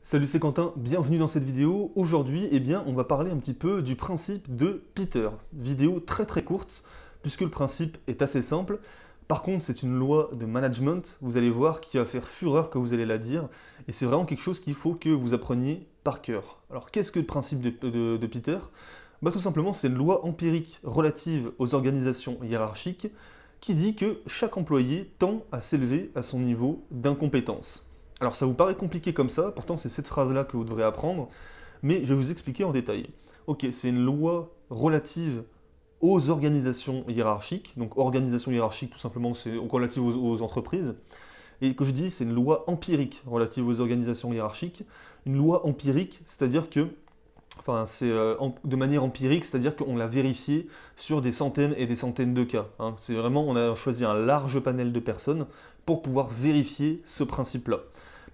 Salut, c'est Quentin, bienvenue dans cette vidéo. Aujourd'hui, on va parler un petit peu du principe de Peter. Vidéo très très courte, puisque le principe est assez simple. Par contre, c'est une loi de management, vous allez voir, qui va faire fureur quand vous allez la dire. Et c'est vraiment quelque chose qu'il faut que vous appreniez par cœur. Alors, qu'est-ce que le principe de Peter? Tout simplement, c'est une loi empirique relative aux organisations hiérarchiques qui dit que chaque employé tend à s'élever à son niveau d'incompétence. Alors ça vous paraît compliqué comme ça, pourtant c'est cette phrase-là que vous devrez apprendre, mais je vais vous expliquer en détail. Ok, c'est une loi relative aux organisations hiérarchiques, donc organisation hiérarchique tout simplement c'est relative aux entreprises, et que je dis c'est une loi empirique relative aux organisations hiérarchiques. Une loi empirique, c'est-à-dire que, c'est de manière empirique, c'est-à-dire qu'on l'a vérifié sur des centaines et des centaines de cas. Hein. C'est vraiment, on a choisi un large panel de personnes pour pouvoir vérifier ce principe-là.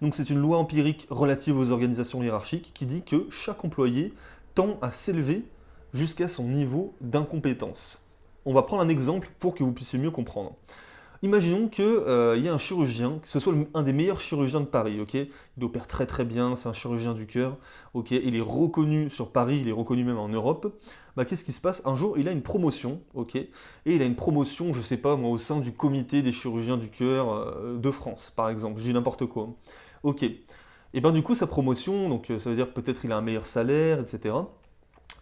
Donc c'est une loi empirique relative aux organisations hiérarchiques qui dit que chaque employé tend à s'élever jusqu'à son niveau d'incompétence. On va prendre un exemple pour que vous puissiez mieux comprendre. Imaginons qu'il y a un chirurgien, que ce soit un des meilleurs chirurgiens de Paris, ok? Il opère très très bien, c'est un chirurgien du cœur, ok? Il est reconnu sur Paris, il est reconnu même en Europe. Qu'est-ce qui se passe? Un jour, il a une promotion, ok? Et il a une promotion, je sais pas moi, au sein du comité des chirurgiens du cœur de France, par exemple, je dis n'importe quoi. Ok. Et du coup, sa promotion, donc ça veut dire peut-être il a un meilleur salaire, etc.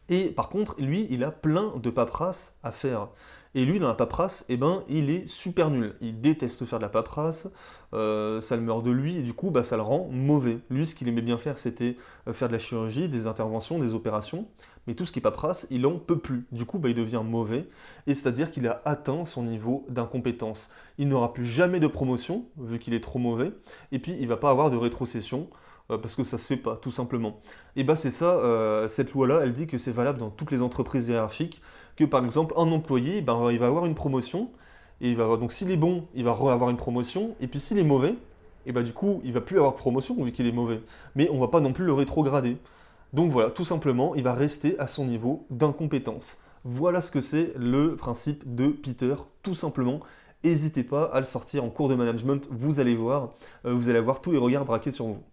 Et par contre, lui, il a plein de paperasse à faire. Et lui, dans la paperasse, il est super nul. Il déteste faire de la paperasse, ça le meurt de lui, et du coup, ça le rend mauvais. Lui, ce qu'il aimait bien faire, c'était faire de la chirurgie, des interventions, des opérations, mais tout ce qui est paperasse, il en peut plus. Du coup, il devient mauvais, et c'est-à-dire qu'il a atteint son niveau d'incompétence. Il n'aura plus jamais de promotion, vu qu'il est trop mauvais, et puis il ne va pas avoir de rétrocession, parce que ça se fait pas, tout simplement. Et c'est ça, cette loi-là, elle dit que c'est valable dans toutes les entreprises hiérarchiques, que par exemple, un employé, il va avoir une promotion, et donc s'il est bon, il va avoir une promotion, et puis s'il est mauvais, du coup, il va plus avoir de promotion vu qu'il est mauvais. Mais on va pas non plus le rétrograder. Donc voilà, tout simplement, il va rester à son niveau d'incompétence. Voilà ce que c'est le principe de Peter, tout simplement. N'hésitez pas à le sortir en cours de management, vous allez voir tous les regards braqués sur vous.